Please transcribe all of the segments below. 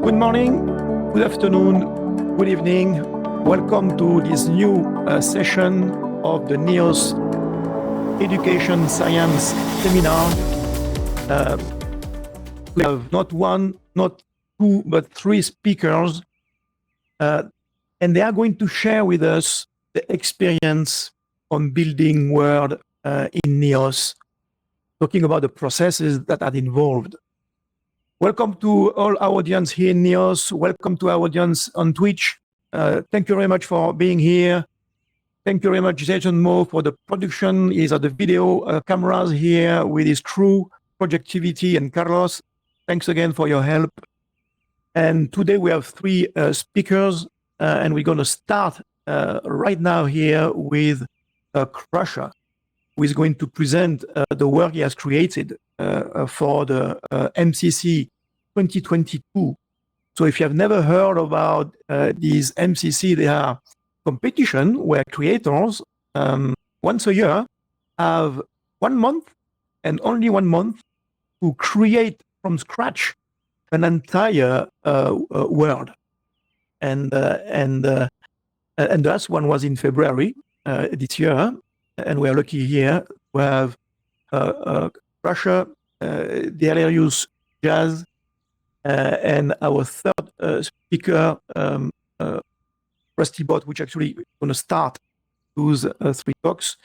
Good morning, good afternoon, good evening. Welcome to this new session of the Neos Education Science Seminar. We have not one, not two, but three speakers, and they are going to share with us the experience on building world in Neos, talking about the processes that are involved. Welcome to all our audience here in Neos. Welcome to our audience on Twitch. Thank you very much for being here. Thank you very much, Jason Mo, for the production. He's at the video cameras here with his crew, Projectivity, and Carlos. Thanks again for your help. And today we have three speakers, and we're going to start right now here with Crusher, who is going to present the work he has created for the MCC 2022. So if you have never heard about these MCC, they are competition where creators once a year have 1 month and only 1 month to create from scratch an entire world. And the last one was in February this year. And we are lucky here to have Crusher, Delirious, Jazz, and our third speaker, Rustybot, which actually is going to start those three talks.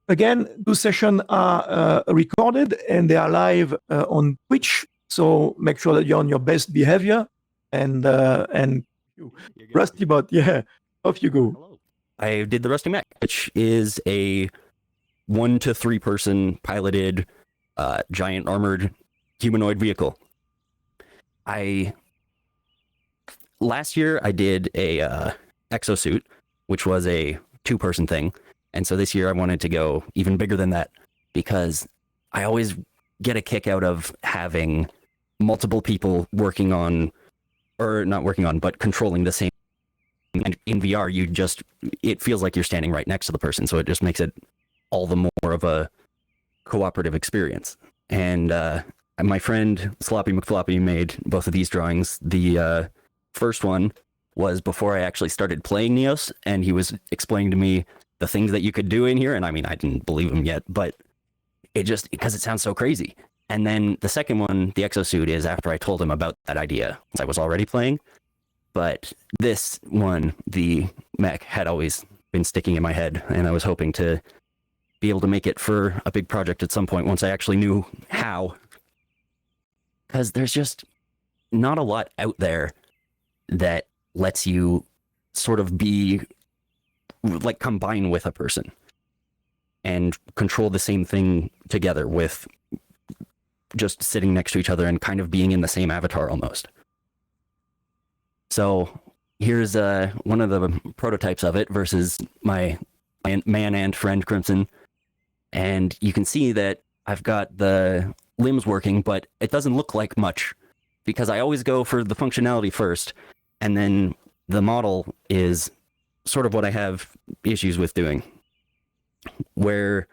Again, those sessions are recorded and they are live on Twitch. So make sure that you're on your best behavior. And Rustybot, yeah, off you go. Hello. I did the Rusty Mech, which is a 1 to 3 person piloted giant armored humanoid vehicle. Last year I did a exosuit, which was a 2-person thing. And so this year I wanted to go even bigger than that because I always get a kick out of having multiple people working on, or not working on, but controlling the same. And in VR, it feels like you're standing right next to the person. So it just makes it all the more of a cooperative experience. And my friend Sloppy McFloppy made both of these drawings. The first one was before I actually started playing Neos, and he was explaining to me the things that you could do in here. And I mean, I didn't believe him yet, but because it sounds so crazy. And then the second one, the exosuit, is after I told him about that idea, since I was already playing. But this one, the mech, had always been sticking in my head, and I was hoping to be able to make it for a big project at some point once I actually knew how. Because there's just not a lot out there that lets you sort of be, like, combine with a person and control the same thing together with just sitting next to each other and kind of being in the same avatar almost. So here's one of the prototypes of it versus my man and friend Crimson. And you can see that I've got the limbs working, but it doesn't look like much because I always go for the functionality first. And then the model is sort of what I have issues with doing, where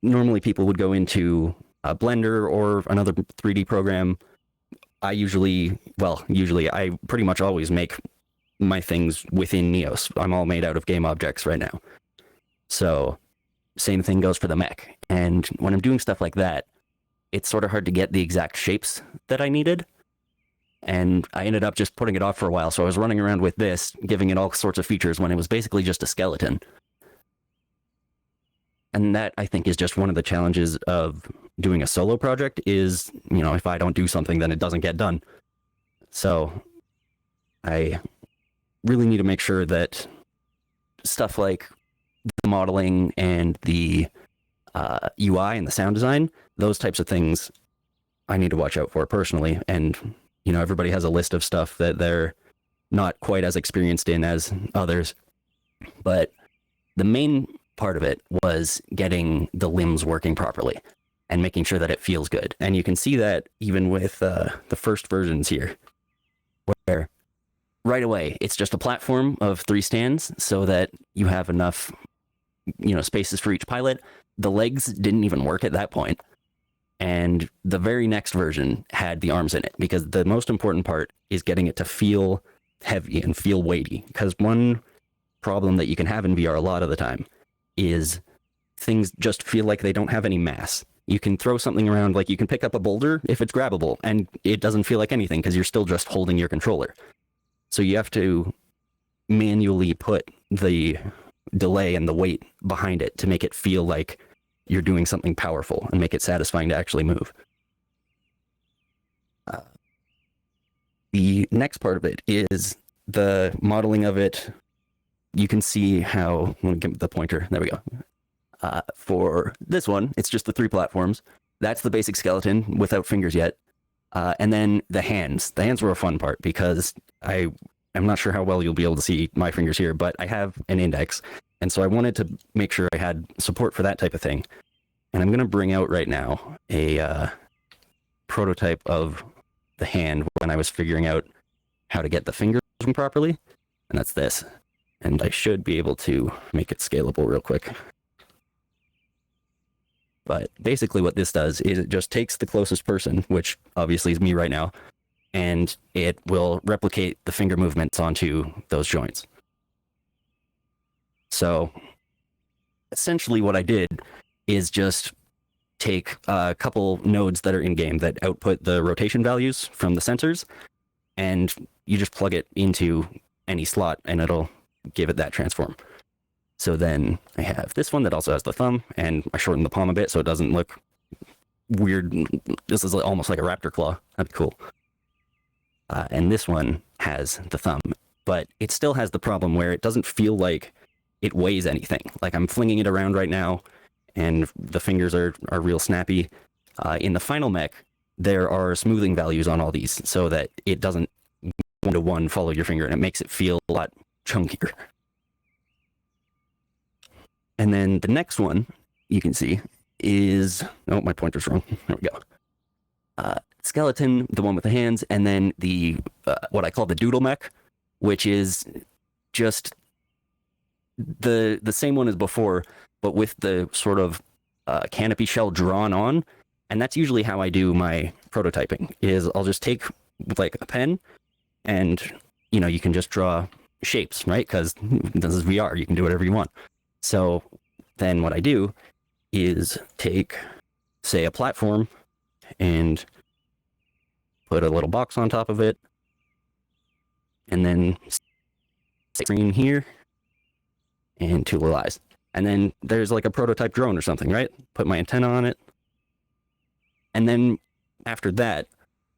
normally people would go into a Blender or another 3D program. I pretty much always make my things within Neos. I'm all made out of game objects right now. So same thing goes for the mech. And when I'm doing stuff like that, it's sort of hard to get the exact shapes that I needed. And I ended up just putting it off for a while. So I was running around with this, giving it all sorts of features when it was basically just a skeleton. And that, I think, is just one of the challenges of doing a solo project is, if I don't do something, then it doesn't get done. So I really need to make sure that stuff like the modeling and the UI and the sound design, those types of things, I need to watch out for personally. And, everybody has a list of stuff that they're not quite as experienced in as others. But the main part of it was getting the limbs working properly and making sure that it feels good. And you can see that even with the first versions here, where right away it's just a platform of 3 stands so that you have enough, spaces for each pilot. The legs didn't even work at that point. And the very next version had the arms in it, because the most important part is getting it to feel heavy and feel weighty. Because one problem that you can have in VR a lot of the time is things just feel like they don't have any mass. You can throw something around, like you can pick up a boulder if it's grabbable, and it doesn't feel like anything because you're still just holding your controller. So you have to manually put the delay and the weight behind it to make it feel like you're doing something powerful and make it satisfying to actually move. The next part of it is the modeling of it. You can see how, I'm going to give the pointer, there we go. For this one, it's just the 3 platforms. That's the basic skeleton without fingers yet. And then the hands. The hands were a fun part because I'm not sure how well you'll be able to see my fingers here, but I have an index. And so I wanted to make sure I had support for that type of thing. And I'm going to bring out right now a prototype of the hand when I was figuring out how to get the fingers properly. And that's this. And I should be able to make it scalable real quick. But basically what this does is it just takes the closest person, which obviously is me right now, and it will replicate the finger movements onto those joints. So essentially what I did is just take a couple nodes that are in-game that output the rotation values from the sensors, and you just plug it into any slot and it'll give it that transform. So then I have this one that also has the thumb, and I shortened the palm a bit so it doesn't look weird. This is almost like a raptor claw. That'd be cool. And this one has the thumb, but it still has the problem where it doesn't feel like it weighs anything. Like I'm flinging it around right now, and the fingers are real snappy. In the final mech, there are smoothing values on all these so that it doesn't one-to-one follow your finger, and it makes it feel a lot chunkier. And then the next one you can see is, oh, my pointer's wrong. There we go. Skeleton, the one with the hands, and then the what I call the doodle mech, which is just the same one as before, but with the sort of canopy shell drawn on. And that's usually how I do my prototyping, is I'll just take like a pen and, you know, you can just draw shapes, right? Because this is VR, you can do whatever you want. So then what I do is take, say, a platform and put a little box on top of it, and then screen here, and 2 little eyes. And then there's like a prototype drone or something, right? Put my antenna on it. And then after that,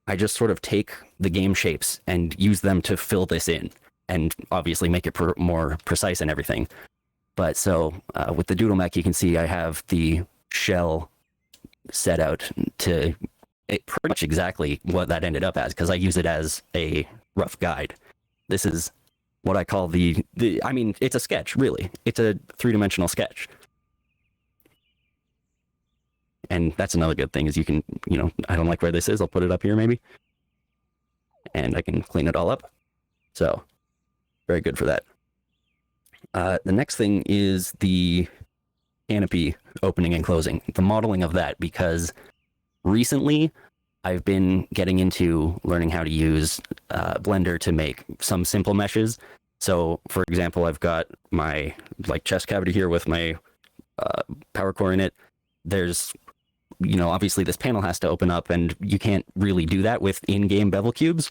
I just sort of take the game shapes and use them to fill this in, and obviously make it more precise and everything. But so with the doodle mech, you can see I have the shell set out to pretty much exactly what that ended up as, because I use it as a rough guide. This is what I call I mean, it's a sketch, really. It's a 3-dimensional sketch. And that's another good thing is you can, you know, I don't like where this is. I'll put it up here maybe. And I can clean it all up. So very good for that. The next thing is the canopy opening and closing, the modeling of that, because recently I've been getting into learning how to use Blender to make some simple meshes. So for example, I've got my like chest cavity here with my power core in it. There's, you know, obviously this panel has to open up, and you can't really do that with in-game bevel cubes.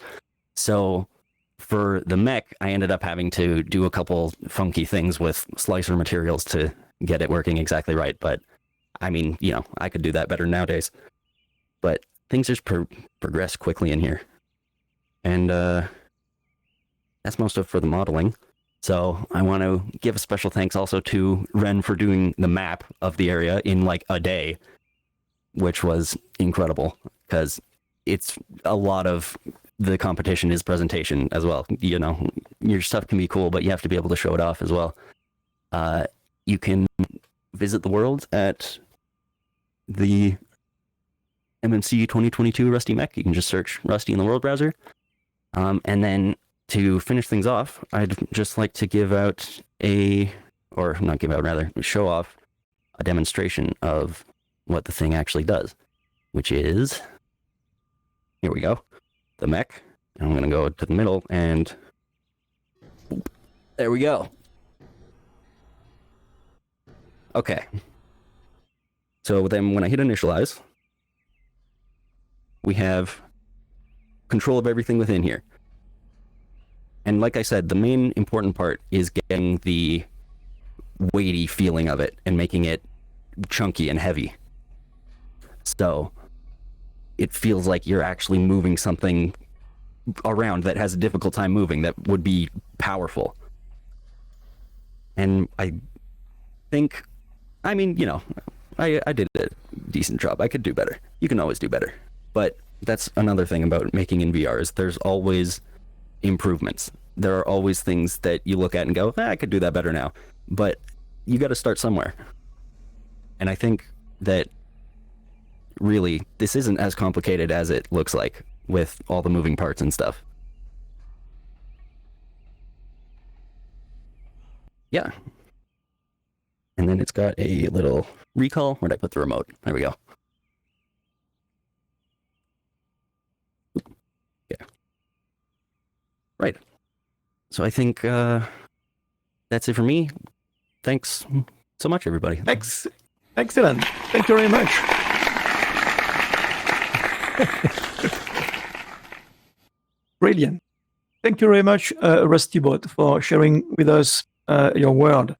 So for the mech, I ended up having to do a couple funky things with slicer materials to get it working exactly right. But I mean, you know, I could do that better nowadays. But things just progress quickly in here. And that's most of it for the modeling. So I want to give a special thanks also to Ren for doing the map of the area in like a day, which was incredible, because it's a lot of the competition is presentation as well. You know, your stuff can be cool, but you have to be able to show it off as well. You can visit the world at the MMC 2022 Rusty Mech. You can just search Rusty in the world browser. And then to finish things off, I'd just like to give out show off a demonstration of what the thing actually does. which is, here we go, the mech. And I'm going to go to the middle and there we go. Okay. So then when I hit initialize, we have control of everything within here. And like I said, the main important part is getting the weighty feeling of it and making it chunky and heavy. So it feels like you're actually moving something around that has a difficult time moving, that would be powerful. And I think, I mean, you know, I did a decent job. I could do better. You can always do better. But that's another thing about making in VR is there's always improvements. There are always things that you look at and go, I could do that better now. But you got to start somewhere. And I think that really this isn't as complicated as it looks like with all the moving parts and stuff. Yeah. And then it's got a little recall. Where'd I put the remote? There we go. Yeah. Right. So I think that's it for me. Thanks so much, everybody. Excellent. Thank you very much. Brilliant. Thank you very much, Rustybot, for sharing with us your word.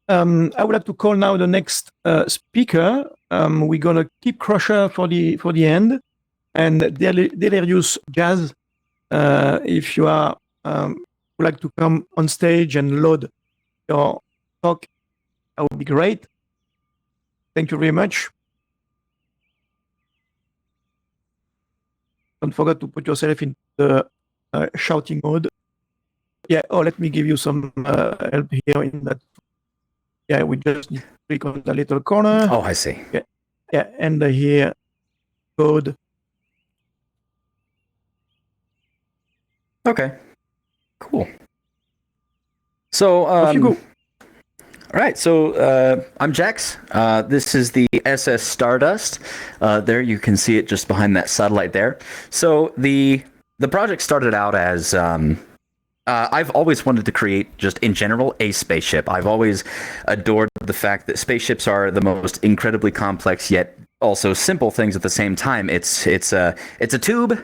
I would like to call now the next speaker. We're gonna keep Crusher for the end, and Delirious Jazz. If you are would like to come on stage and load your talk, that would be great. Thank you very much. Don't forget to put yourself in the shouting mode. Yeah, let me give you some help here in that. Yeah, we just need to click on the little corner. Oh, I see. Yeah, and here, code. Okay, cool. So, Off you go. all right, so I'm Jax. This is the SS Stardust. There you can see it just behind that satellite there. So the project started out as I've always wanted to create, just in general, a spaceship. I've always adored the fact that spaceships are the most incredibly complex yet also simple things at the same time. It's a tube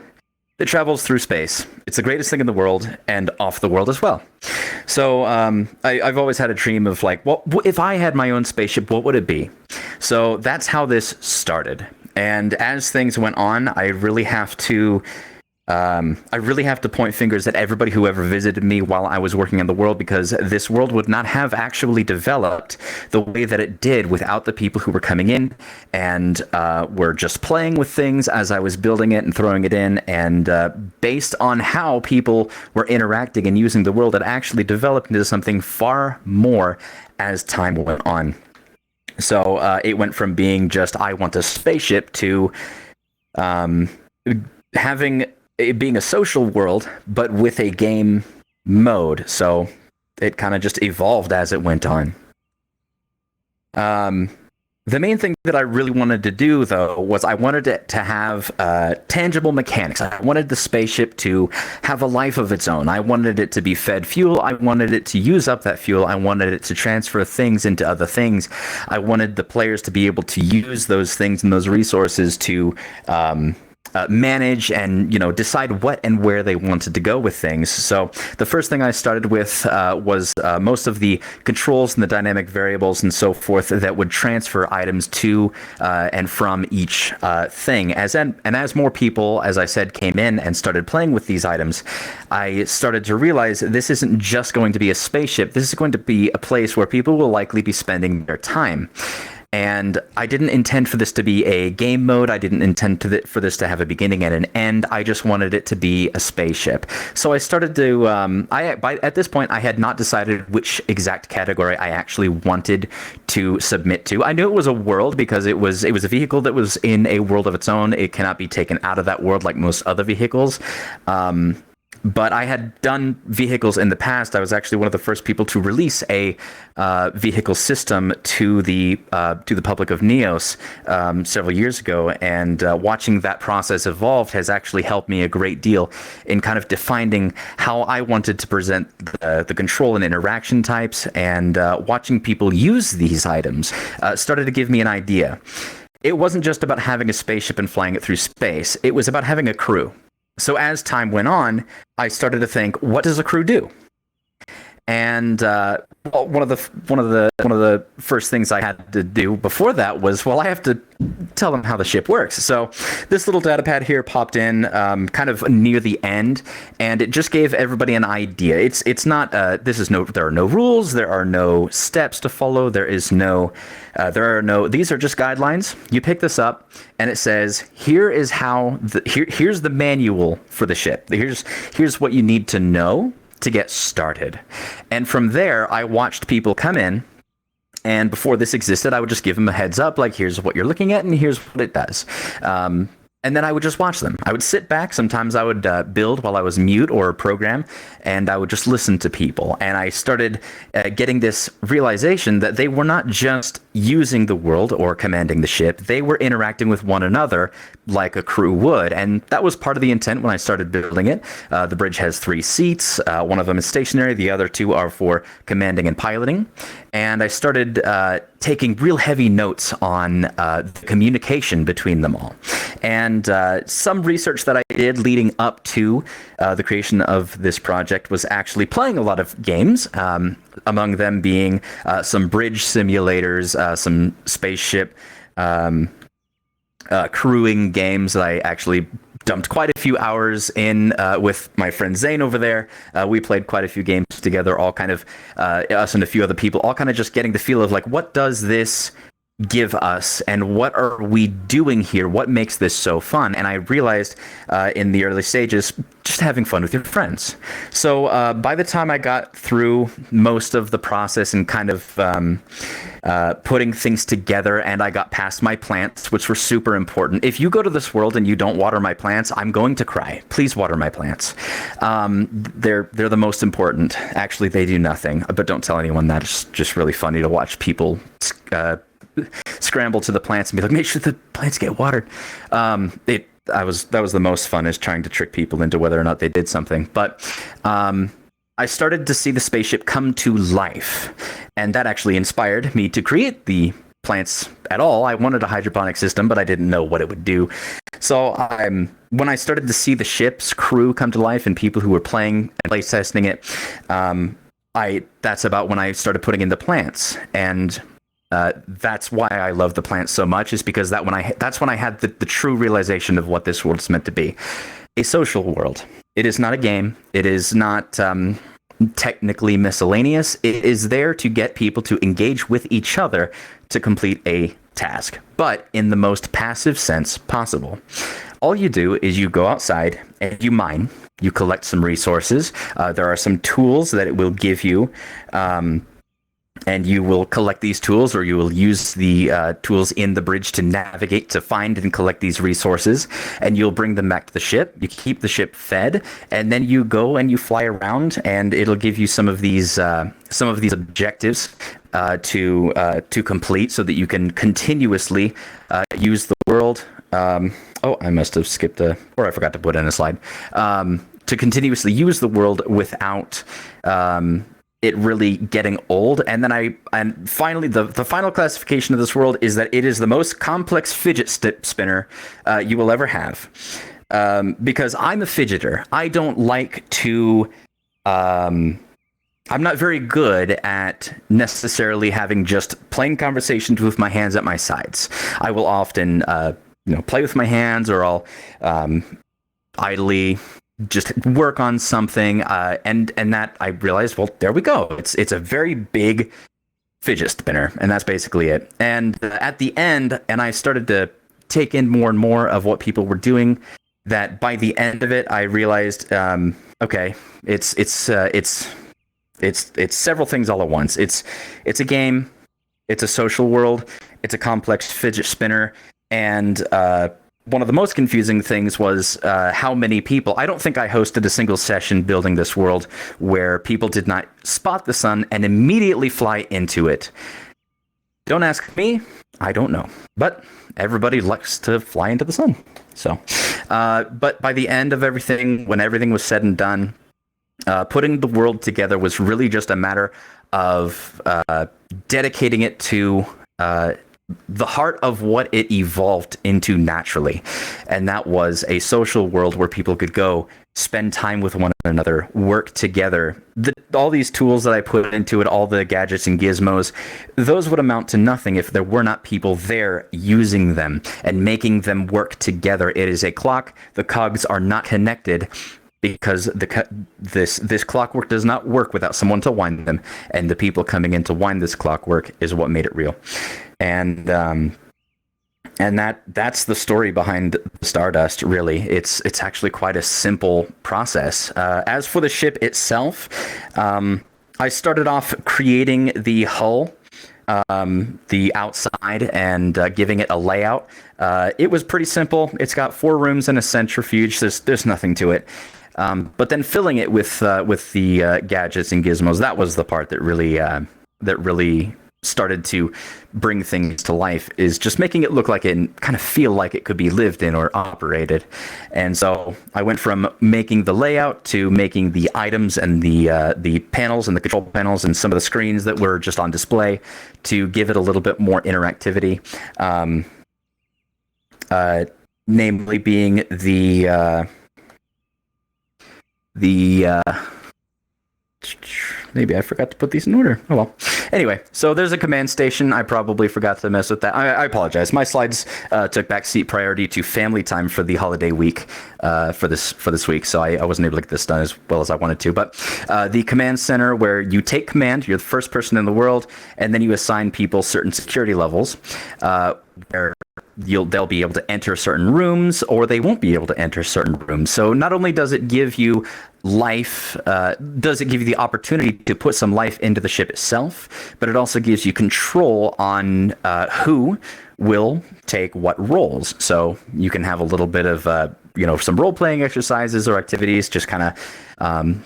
that travels through space. It's the greatest thing in the world and off the world as well. So I've always had a dream of like, well, if I had my own spaceship, what would it be? So that's how this started. And as things went on, I really have to point fingers at everybody who ever visited me while I was working in the world, because this world would not have actually developed the way that it did without the people who were coming in and were just playing with things as I was building it and throwing it in. And based on how people were interacting and using the world, it actually developed into something far more as time went on. So it went from being just, I want a spaceship, to it being a social world, but with a game mode. So it kind of just evolved as it went on. The main thing that I really wanted to do, though, was I wanted it to have tangible mechanics. I wanted the spaceship to have a life of its own. I wanted it to be fed fuel. I wanted it to use up that fuel. I wanted it to transfer things into other things. I wanted the players to be able to use those things and those resources to manage and, decide what and where they wanted to go with things. So the first thing I started with was most of the controls and the dynamic variables and so forth that would transfer items to and from each thing. As more people, as I said, came in and started playing with these items, I started to realize this isn't just going to be a spaceship. This is going to be a place where people will likely be spending their time. And I didn't intend for this to be a game mode. I didn't intend for this to have a beginning and an end. I just wanted it to be a spaceship. So I started to, at this point, I had not decided which exact category I actually wanted to submit to. I knew it was a world because it was a vehicle that was in a world of its own. It cannot be taken out of that world like most other vehicles. But I had done vehicles in the past. I was actually one of the first people to release a vehicle system to the public of Neos several years ago, and watching that process evolve has actually helped me a great deal in kind of defining how I wanted to present the control and interaction types, and watching people use these items started to give me an idea. It wasn't just about having a spaceship and flying it through space. It was about having a crew. So as time went on, I started to think, what does a crew do? And one of the first things I had to do before that was, well, I have to tell them how the ship works. So this little data pad here popped in kind of near the end, and it just gave everybody an idea. It's not there are no rules, there are no steps to follow, these are just guidelines. You pick this up and it says, here's the manual for the ship. Here's what you need to know to get started. And from there, I watched people come in, and before this existed, I would just give them a heads up, like, here's what you're looking at and here's what it does. And then I would just watch them. I would sit back. Sometimes I would build while I was mute or program, and I would just listen to people. And I started getting this realization that they were not just using the world or commanding the ship. They were interacting with one another like a crew would. And that was part of the intent when I started building it. The bridge has 3 seats. One of them is stationary. The other 2 are for commanding and piloting. And I started taking real heavy notes on the communication between them all. And some research that I did leading up to the creation of this project was actually playing a lot of games, among them being some bridge simulators, some spaceship crewing games that I actually dumped quite a few hours in with my friend Zane over there. We played quite a few games together, all kind of, us and a few other people, all kind of just getting the feel of, like, what does this give us and what are we doing here? What makes this so fun? And I realized in the early stages, just having fun with your friends. So by the time I got through most of the process and kind of putting things together, and I got past my plants, which were super important. If you go to this world and you don't water my plants, I'm going to cry. Please water my plants. They're the most important. Actually, they do nothing, but don't tell anyone that. It's just really funny to watch people scramble to the plants and be like, make sure the plants get watered. That was the most fun, is trying to trick people into whether or not they did something. But I started to see the spaceship come to life, and that actually inspired me to create the plants at all. I wanted a hydroponic system, but I didn't know what it would do. So when I started to see the ship's crew come to life and people who were playing and play testing it, that's about when I started putting in the plants. And that's why I love the plants so much, is because that's when I had the true realization of what this world is meant to be. A social world. It is not a game. It is not technically miscellaneous. It is there to get people to engage with each other to complete a task, but in the most passive sense possible. All you do is you go outside and you mine. You collect some resources. There are some tools that it will give you, and you will collect these tools, or you will use the tools in the bridge to navigate, to find and collect these resources, and you'll bring them back to the ship. You keep the ship fed, and then you go and you fly around, and it'll give you some of these objectives to complete, so that you can continuously use the world. I must have skipped or I forgot to put in a slide. To continuously use the world without it really getting old. And then finally, the final classification of this world is that it is the most complex fidget spinner you will ever have. Because I'm a fidgeter. I don't like to, I'm not very good at necessarily having just plain conversations with my hands at my sides. I will often, play with my hands, or I'll idly just work on something, and that I realized, well, there we go. It's a very big fidget spinner, and that's basically it. And at the end, and I started to take in more and more of what people were doing, that by the end of it, I realized, okay, it's several things all at once. It's a game, it's a social world, it's a complex fidget spinner, and one of the most confusing things was how many people. I don't think I hosted a single session building this world where people did not spot the sun and immediately fly into it. Don't ask me. I don't know. But everybody likes to fly into the sun. So, but by the end of everything, when everything was said and done, putting the world together was really just a matter of dedicating it to the heart of what it evolved into naturally. And that was a social world where people could go spend time with one another, work together. All these tools that I put into it, all the gadgets and gizmos, those would amount to nothing if there were not people there using them and making them work together. It is a clock. The cogs are not connected because this clockwork does not work without someone to wind them. And the people coming in to wind this clockwork is what made it real. And that's the story behind Stardust. Really, it's actually quite a simple process. As for the ship itself, I started off creating the hull, the outside, and giving it a layout. It was pretty simple. It's got 4 rooms and a centrifuge. There's nothing to it. But then filling it with the gadgets and gizmos, that was the part that really started to bring things to life, is just making it look like it and kind of feel like it could be lived in or operated. And so I went from making the layout to making the items and the panels and the control panels and some of the screens that were just on display to give it a little bit more interactivity. Namely being maybe I forgot to put these in order. Oh well. Anyway, so there's a command station. I probably forgot to mess with that. I apologize. My slides took backseat priority to family time for the holiday week for this week, so I wasn't able to get this done as well as I wanted to. But the command center, where you take command, you're the first person in the world, and then you assign people certain security levels, where they'll be able to enter certain rooms or they won't be able to enter certain rooms. So not only does it give you life, does it give you the opportunity to put some life into the ship itself, but it also gives you control on who will take what roles. So you can have a little bit of some role-playing exercises or activities, just kind of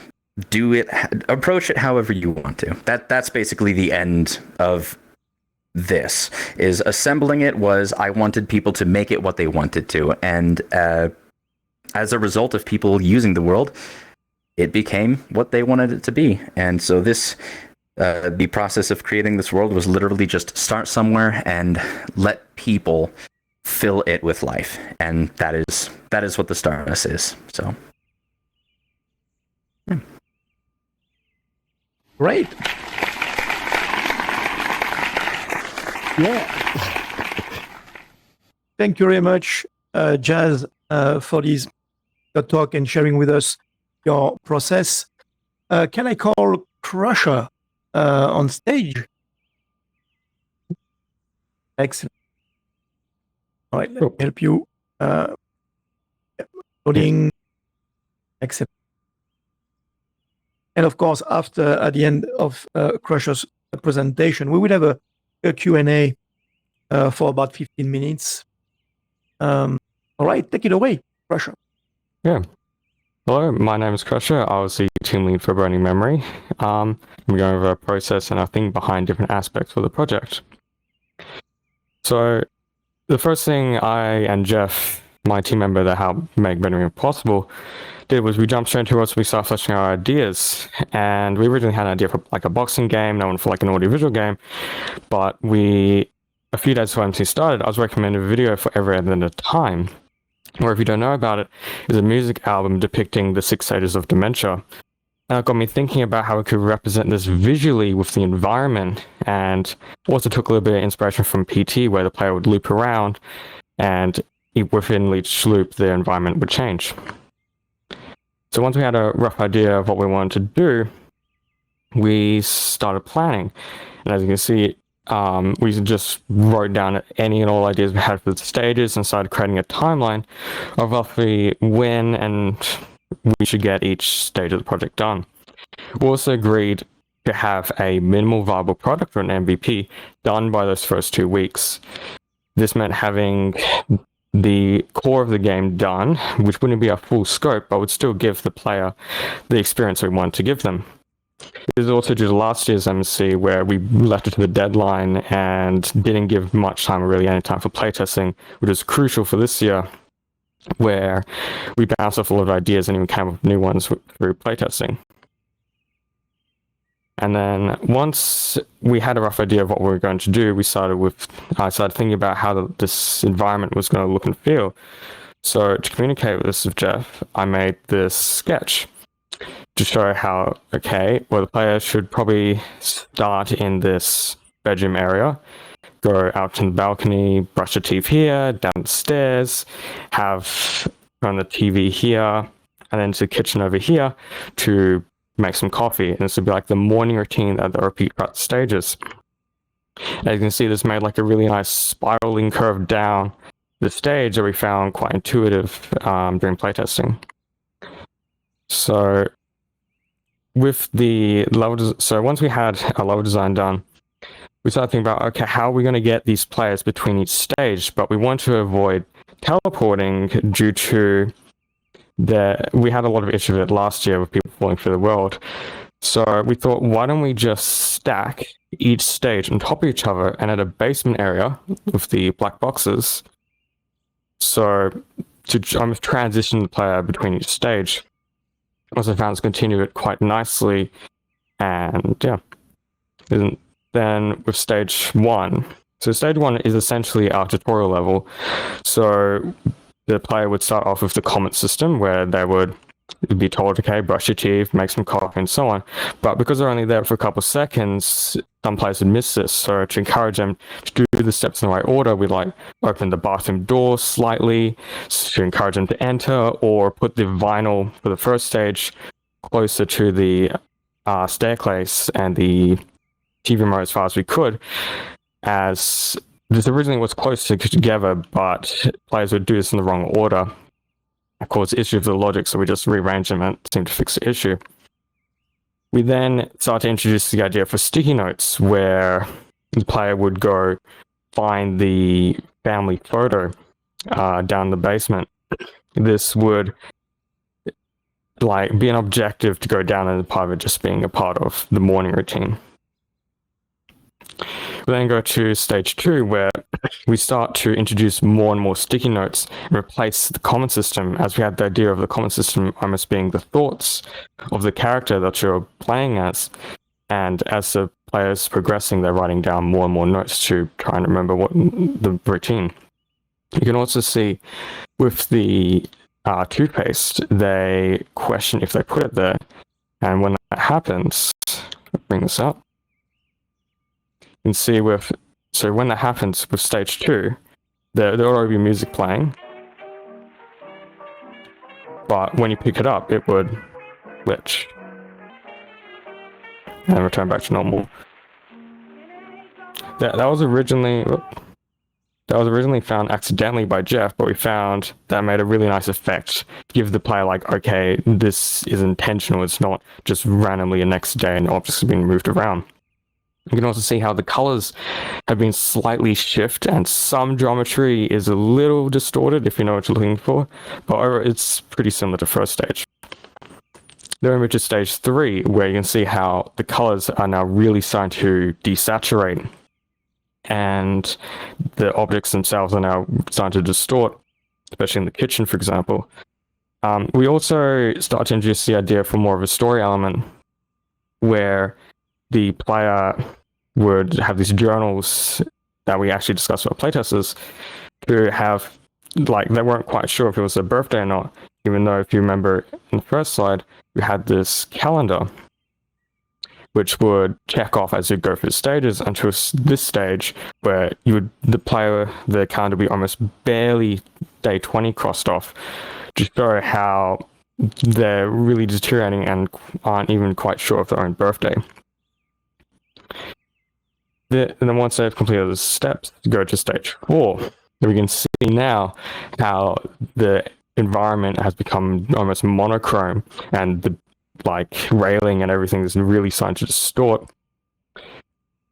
approach it however you want to. That's basically the end of this. Is assembling it was, I wanted people to make it what they wanted to, and as a result of people using the world, it became what they wanted it to be. And so this the process of creating this world was literally just start somewhere and let people fill it with life, and that is what the Stardust is. So great. Yeah. Thank you very much, Jazz, for this talk and sharing with us your process. Can I call Crusher on stage? Excellent. All right, let me help you. Loading. Excellent. And of course, at the end of Crusher's presentation, we will have a Q&A for about 15 minutes. All right, take it away, Crusher. Yeah. Hello, my name is Crusher. I was the team lead for Burning Memory. I'm going over a process and a thing behind different aspects of the project. So the first thing I and Jeff, my team member that helped make Burning Memory possible, did was we jumped straight into it. So we started fleshing our ideas, and we originally had an idea for like a boxing game, no one for like an audiovisual game, but a few days before MMC started, I was recommending a video for Every End of Time, or if you don't know about it, is a music album depicting the 6 stages of dementia. And it got me thinking about how we could represent this visually with the environment, and also took a little bit of inspiration from PT, where the player would loop around, and within each loop, the environment would change. So once we had a rough idea of what we wanted to do, we started planning. And as you can see, we just wrote down any and all ideas we had for the stages and started creating a timeline of roughly when and we should get each stage of the project done. We also agreed to have a minimal viable product or an MVP done by those first 2 weeks. This meant having the core of the game done, which wouldn't be a full scope, but would still give the player the experience we wanted to give them. This is also due to last year's MMC, where we left it to the deadline and didn't give much time, or really any time, for playtesting, which is crucial for this year, where we bounced off a lot of ideas and even came up with new ones through playtesting. And then once we had a rough idea of what we were going to do, I started thinking about how this environment was going to look and feel. So to communicate with this with Jeff, I made this sketch to show how, the player should probably start in this bedroom area, go out to the balcony, brush their teeth here, down the stairs, run the TV here, and then to the kitchen over here to make some coffee. And this would be like the morning routine at the repeat throughout the stages. As you can see, this made like a really nice spiraling curve down the stage that we found quite intuitive during playtesting. So with the once we had our level design done, we started thinking about, how are we going to get these players between each stage? But we want to avoid teleporting due to we had a lot of issues with it last year with people falling through the world. So we thought, why don't we just stack each stage on top of each other and at a basement area with the black boxes, so to almost transition the player between each stage. Also found to continue it quite nicely, and then with stage 1. So stage 1 is essentially our tutorial level. So the player would start off with the comment system, where they would be told, brush your teeth, make some coffee, and so on. But because they're only there for a couple of seconds, some players would miss this. So to encourage them to do the steps in the right order, we'd open the bathroom door slightly to encourage them to enter, or put the vinyl for the first stage closer to the staircase and the TV remote as far as we could, as this originally was close together, but players would do this in the wrong order. Of course, issue of the logic, so we just rearranged them and seemed to fix the issue. We then started to introduce the idea for sticky notes, where the player would go find the family photo down the basement. This would be an objective to go down, and part of it just being a part of the morning routine. We then go to stage 2, where we start to introduce more and more sticky notes and replace the comment system, as we had the idea of the comment system almost being the thoughts of the character that you're playing as. And as the player's progressing, they're writing down more and more notes to try and remember what the routine. You can also see with the toothpaste, they question if they put it there. And when that happens, I'll bring this up. You can see when that happens with stage 2, there'll already be music playing, but when you pick it up, it would glitch and return back to normal. That was originally found accidentally by Jeff, but we found that made a really nice effect. Give the player this is intentional. It's not just randomly the next day and objects are being moved around. You can also see how the colors have been slightly shifted, and some geometry is a little distorted if you know what you're looking for, but it's pretty similar to first stage. Then we move to stage 3, where you can see how the colors are now really starting to desaturate, and the objects themselves are now starting to distort, especially in the kitchen, for example. We also start to introduce the idea for more of a story element, where the player would have these journals that we actually discussed with our playtesters, to have, they weren't quite sure if it was their birthday or not, even though if you remember in the first slide, we had this calendar, which would check off as you go through the stages until this stage, where the calendar would be almost barely day 20 crossed off, to show how they're really deteriorating and aren't even quite sure of their own birthday. And then once they've completed the steps, go to stage 4. We can see now how the environment has become almost monochrome, and the railing and everything is really starting to distort.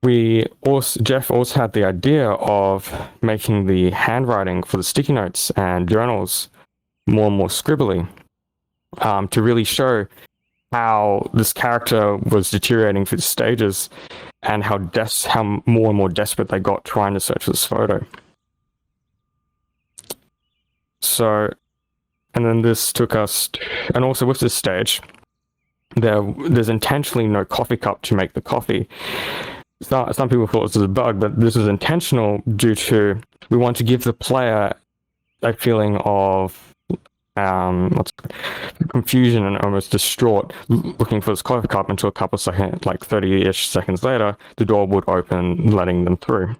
Jeff also had the idea of making the handwriting for the sticky notes and journals more and more scribbly, to really show how this character was deteriorating through the stages and how more and more desperate they got trying to search for this photo. So, and then this took us, and also with this stage, there's intentionally no coffee cup to make the coffee. Some people thought this was a bug, but this was intentional due to we want to give the player a feeling of confusion and almost distraught, looking for this coffee cup until a couple of seconds, like 30-ish seconds later, the door would open, letting them through.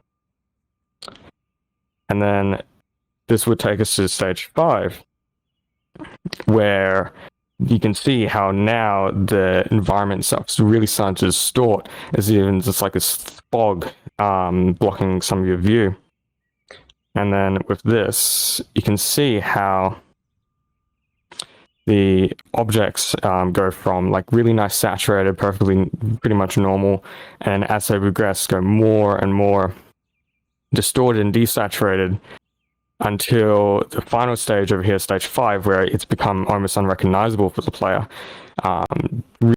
And then this would take us to stage 5, where you can see how now the environment itself is really starting to distort, as even just like this fog blocking some of your view. And then with this, you can see how the objects go from like really nice saturated, pretty much normal, and as they progress, go more and more distorted and desaturated until the final stage over here, stage 5, where it's become almost unrecognizable for the player.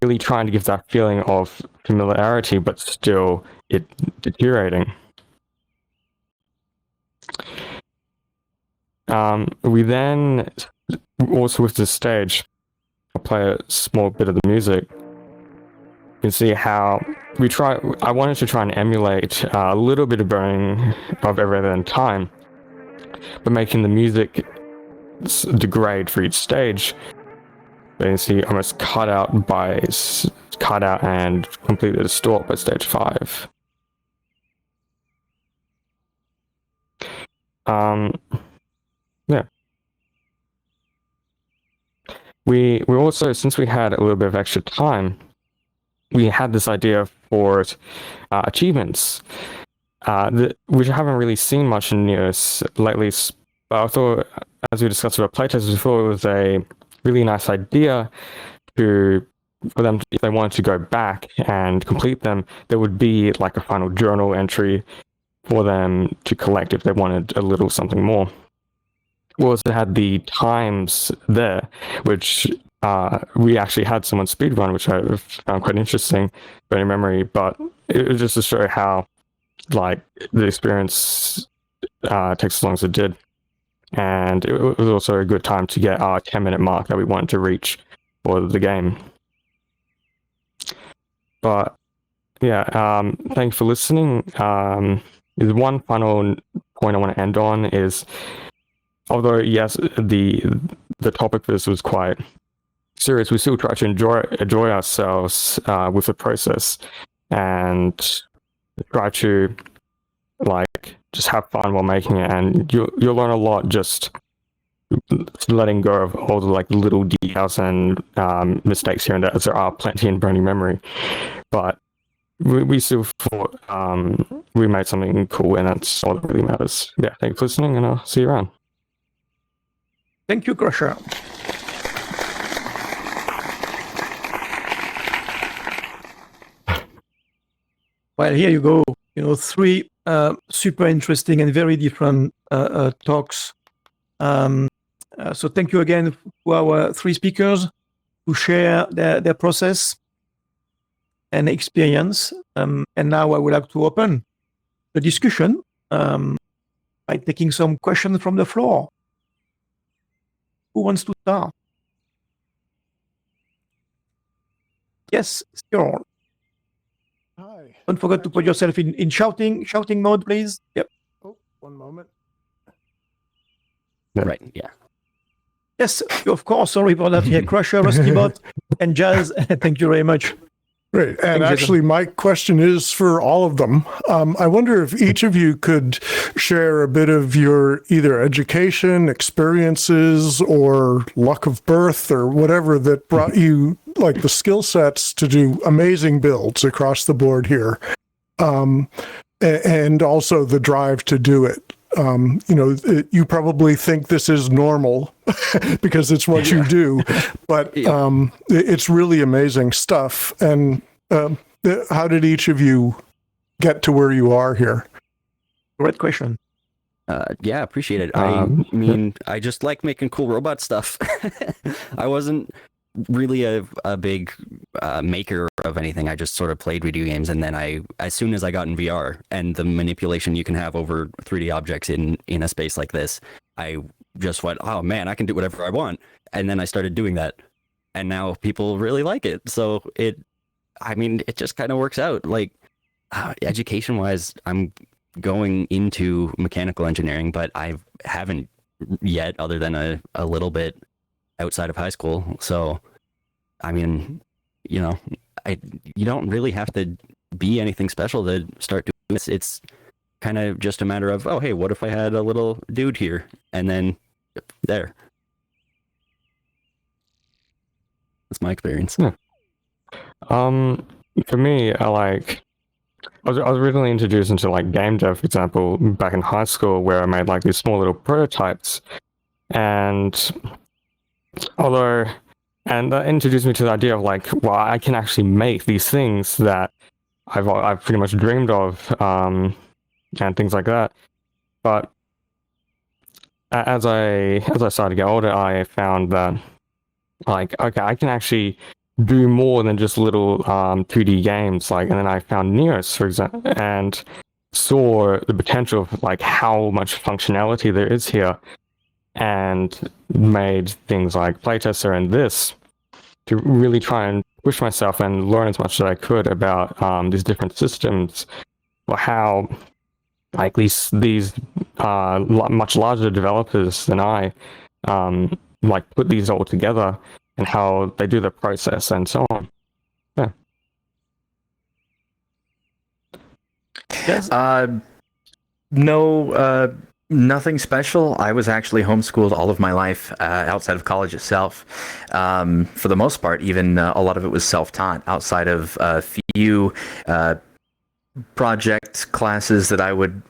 Really trying to give that feeling of familiarity, but still it deteriorating. We then, also with this stage, I'll play a small bit of the music. You can see how I wanted to try and emulate a little bit of burning of every other time, but making the music degrade for each stage. You can see almost cut out and completely distort by stage 5. Yeah. We also, since we had a little bit of extra time, we had this idea for achievements, which I haven't really seen much in Neos lately. But I thought, as we discussed about playtesters, we thought it was a really nice idea for them, if they wanted to go back and complete them, there would be like a final journal entry for them to collect if they wanted a little something more. We also had the times there, which we actually had someone speedrun, which I found quite interesting, burning memory, but it was just to show how like the experience takes as long as it did. And it was also a good time to get our 10-minute mark that we wanted to reach for the game. But yeah, thank you for listening. There's one final point I want to end on is, although yes, the topic for this was quite serious, we still try to enjoy ourselves with the process and try to like just have fun while making it, and you'll learn a lot just letting go of all the like little details and mistakes here and there, as there are plenty in Burning Memory. But we still thought we made something cool, and that's all that really matters. Yeah, thanks for listening, and I'll see you around. Thank you, Crusher. Well, here you go. 3 super interesting and very different talks. So thank you again to our 3 speakers who share their process and experience. And now I would like to open the discussion by taking some questions from the floor. Who wants to start? Yes, sure. Hi. Don't forget to put yourself in shouting mode, please. Yep. Oh, one moment. Right, yeah. Yes, of course. Sorry about that. Yeah, Crusher, Rustybot, and Jazz. Thank you very much. Great. And Thanks, actually, my question is for all of them. I wonder if each of you could share a bit of your either education, experiences, or luck of birth, or whatever that brought you like the skill sets to do amazing builds across the board here. And also the drive to do it. You probably think this is normal because it's what you do, but it's really amazing stuff. And how did each of you get to where you are here? Great question. Yeah, appreciate it. Um, I mean, I just like making cool robot stuff. I wasn't really a big maker of anything. I just sort of played video games, and then as soon as I got in VR and the manipulation you can have over 3D objects in a space like this, I just went, oh man, I can do whatever I want. And then I started doing that, and now people really like it. So it just kind of works out. Like education wise, I'm going into mechanical engineering, but I haven't yet, other than a little bit outside of high school. So, I mean, you know, you don't really have to be anything special to start doing this. It's kind of just a matter of, oh, hey, what if I had a little dude here? And then there. That's my experience. Yeah. For me, I was originally introduced into like game dev, for example, back in high school, where I made like these small little prototypes, and that introduced me to the idea of like, well, I can actually make these things that I've pretty much dreamed of, and things like that. But as I started to get older, I found that like, okay, I can actually do more than just little 2D games. Like, and then I found Neos, for example, and saw the potential of like how much functionality there is here, and made things like Playtester and this to really try and push myself and learn as much as I could about these different systems, or how like these much larger developers than I like put these all together, and how they do the process and so on. Yeah. Yes. No, nothing special. I was actually homeschooled all of my life outside of college itself. For the most part, even a lot of it was self-taught outside of a few project classes that I would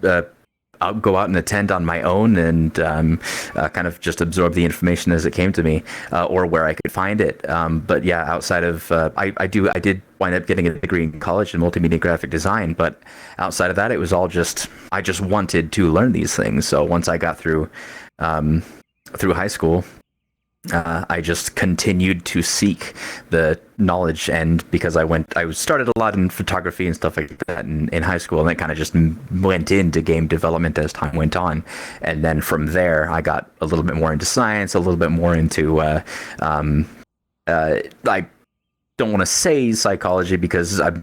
I'll go out and attend on my own, and kind of just absorb the information as it came to me, or where I could find it. But yeah, outside of I did wind up getting a degree in college in multimedia graphic design, but outside of that, it was all just I just wanted to learn these things. So once I got through high school, I just continued to seek the knowledge, and because I started a lot in photography and stuff like that in high school, and it kind of just went into game development as time went on, and then from there I got a little bit more into science, a little bit more into I don't want to say psychology because I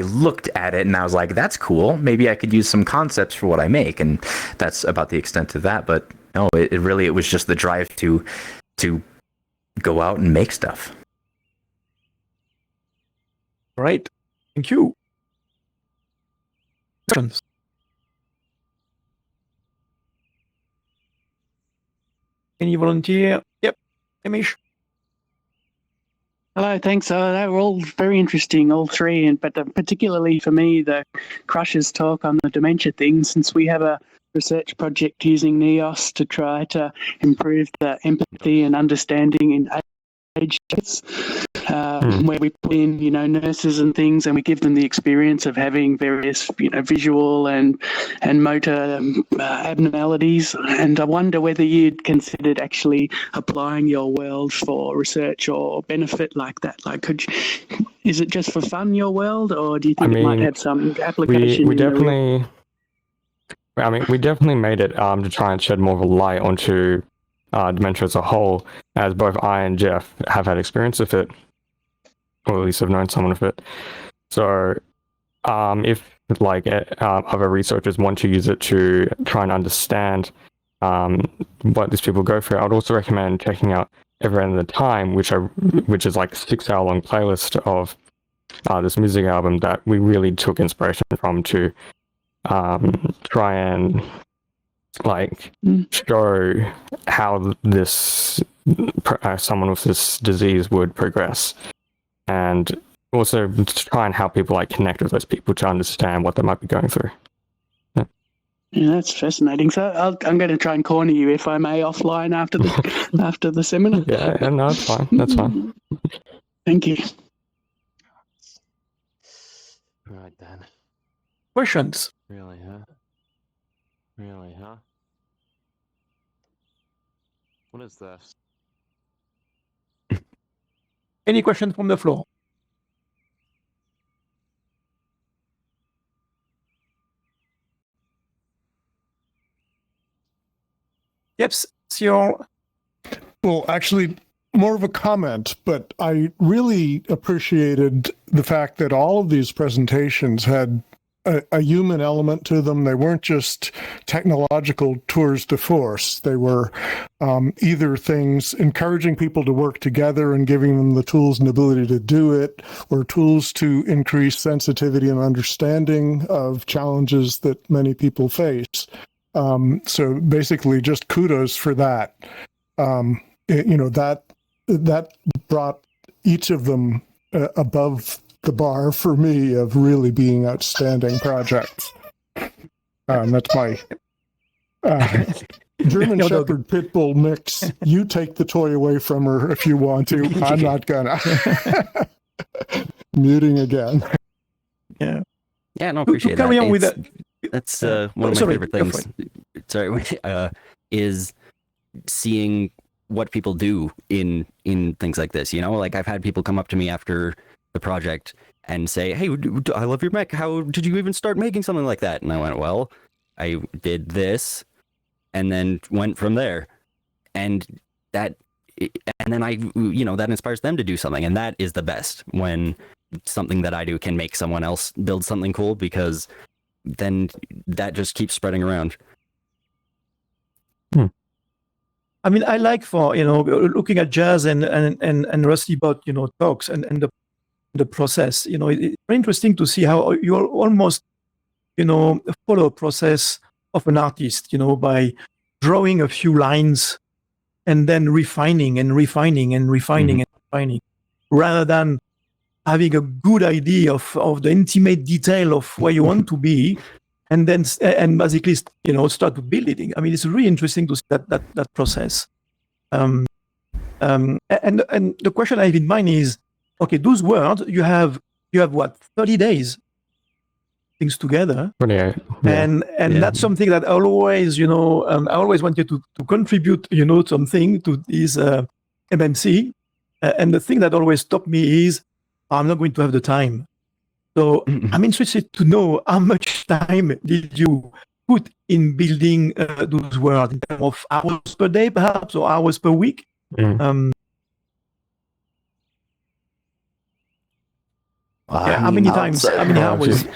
looked at it and I was like, that's cool, maybe I could use some concepts for what I make, and that's about the extent of that. But no, it was just the drive to go out and make stuff. Right. Thank you. Questions? Any volunteer? Yep. Amish. Hello, thanks. They were all very interesting, all three, but particularly for me, the Crusher's talk on the dementia thing, since we have a research project using Neos to try to improve the empathy and understanding in aged kids, where we put in, nurses and things, and we give them the experience of having various, visual and motor abnormalities. And I wonder whether you'd considered actually applying your world for research or benefit like that. Like, is it just for fun, your world, or do you think it might have some application? We definitely made it to try and shed more of a light onto dementia as a whole, as both I and Jeff have had experience with it, or at least have known someone with it. So if other researchers want to use it to try and understand what these people go through, I would also recommend checking out Every End of the Time, which is like a 6-hour long playlist of this music album that we really took inspiration from to try and show how this someone with this disease would progress, and also to try and help people connect with those people to understand what they might be going through. Yeah, that's fascinating. So I'm going to try and corner you, if I may, offline after the seminar. Yeah, no, that's fine. That's fine. Thank you. Right then. Questions? Really, huh? Really, huh? What is this? Any question from the floor? Yep, Cyril. Well, actually, more of a comment, but I really appreciated the fact that all of these presentations had a human element to them. They weren't just technological tours de force. They were either things encouraging people to work together and giving them the tools and ability to do it, or tools to increase sensitivity and understanding of challenges that many people face. So basically, just kudos for that. That brought each of them above the bar for me of really being outstanding projects. That's my German Shepherd Pitbull mix. You take the toy away from her if you want to. I'm not gonna. Muting again. Yeah. Yeah, no, appreciate carry that. on with that. That's one of my favorite things. Sorry, is seeing what people do in things like this. You know, like I've had people come up to me after the project and say, "Hey, I love your mech. How did you even start making something like that?" And I went, "Well, I did this, and then went from there." And then that inspires them to do something, and that is the best when something that I do can make someone else build something cool, because then that just keeps spreading around. I mean, I like looking at Jazz and Rustybot, talks and the process. It's very interesting to see how you almost, follow a process of an artist, by drawing a few lines and then refining and refining and refining and refining, rather than having a good idea of the intimate detail of where you want to be, and then basically start to build it. I mean, it's really interesting to see that process. And the question I have in mind is, okay, those words you have what, 30 days things together, and that's something that I always I always wanted to contribute something to this MMC, and the thing that always stopped me is I'm not going to have the time. So I'm interested to know how much time did you put in building those words in terms of hours per day, perhaps, or hours per week? How many times? How many hours?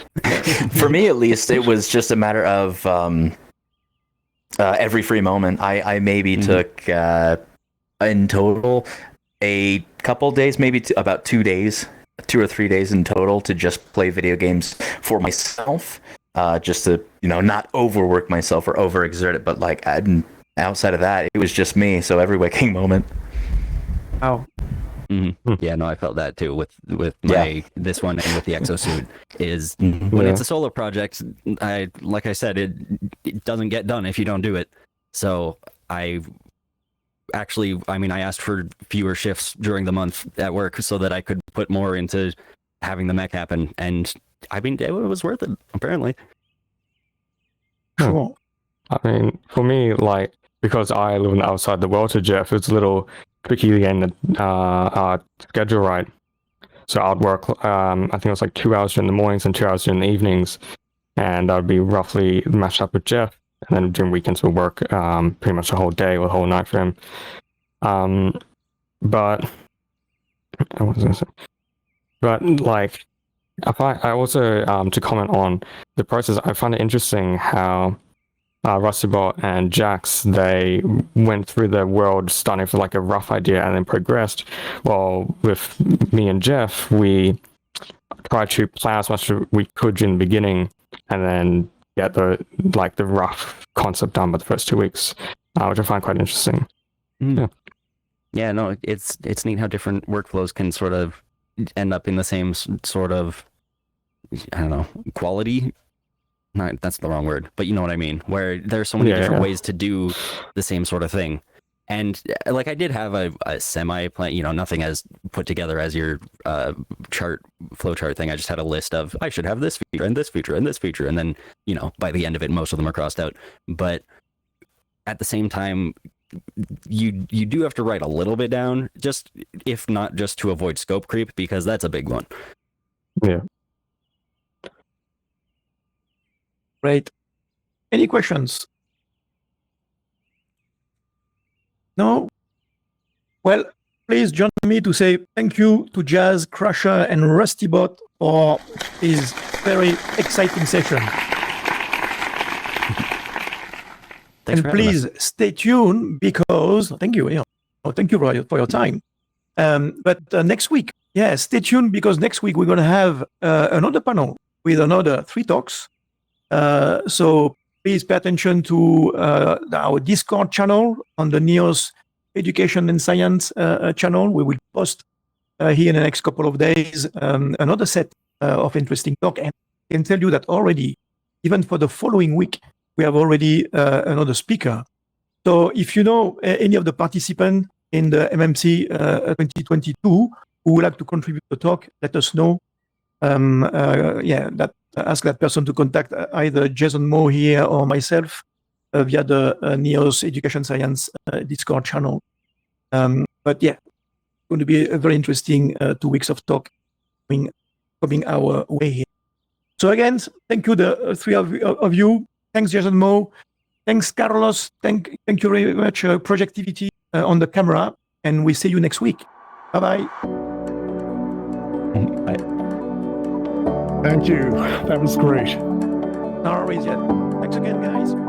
For me, at least, it was just a matter of every free moment. I maybe took in total a couple days, maybe about 2 days. 2 or 3 days in total to just play video games for myself, just to not overwork myself or overexert it. But like outside of that, it was just me. So every waking moment. Wow. Yeah, no, I felt that too with my this one and with the exosuit. Is when it's a solo project, like I said, it doesn't get done if you don't do it. So I asked for fewer shifts during the month at work so that I could put more into having the mech happen. And I mean, it was worth it, apparently. Cool. I mean, for me, like, because I live outside the world to Jeff, it's a little tricky to get the schedule right. So I'd work, I think it was like 2 hours in the mornings and 2 hours in the evenings. And I'd be roughly matched up with Jeff. And then during weekends we'll work pretty much the whole day or the whole night for him. But I was gonna say, like, I also to comment on the process, I find it interesting how Rustybot and Jax, they went through the world starting with like a rough idea and then progressed. While with me and Jeff, we tried to plan as much as we could in the beginning and then get the rough concept done by the first 2 weeks, which I find quite interesting. Yeah, no, it's neat how different workflows can sort of end up in the same sort of, I don't know, quality. No, that's the wrong word, but you know what I mean. Where there's so many different ways to do the same sort of thing, And like I did have a semi plan, nothing as put together as your flow chart thing. I just had a list of I should have this feature and this feature and this feature, and then by the end of it, most of them are crossed out. But at the same time, you do have to write a little bit down, just if not just to avoid scope creep, because that's a big one. Yeah. Great. Any questions? No? Well, please join me to say thank you to Jazz, Crusher, and Rustybot for this very exciting session. Thanks And please stay tuned because thank you for your time. But next week, stay tuned because next week we're going to have another panel with another 3 talks. So please pay attention to our Discord channel on the Neos Education and Science channel. We will post here in the next couple of days another set of interesting talk. And I can tell you that already, even for the following week, we have already another speaker. So if you know any of the participants in the MMC 2022 who would like to contribute to the talk, let us know. Ask that person to contact either Jason Moore here or myself via the Neos Education Science Discord channel. But it's going to be a very interesting 2 weeks of talk coming our way here. So again, thank you, the 3 of you. Thanks, Jason Moore. Thanks, Carlos. Thank you very much, Projectivity on the camera. And we see you next week. Bye-bye. Bye. Thank you. That was great. No worries yet. Thanks again, guys.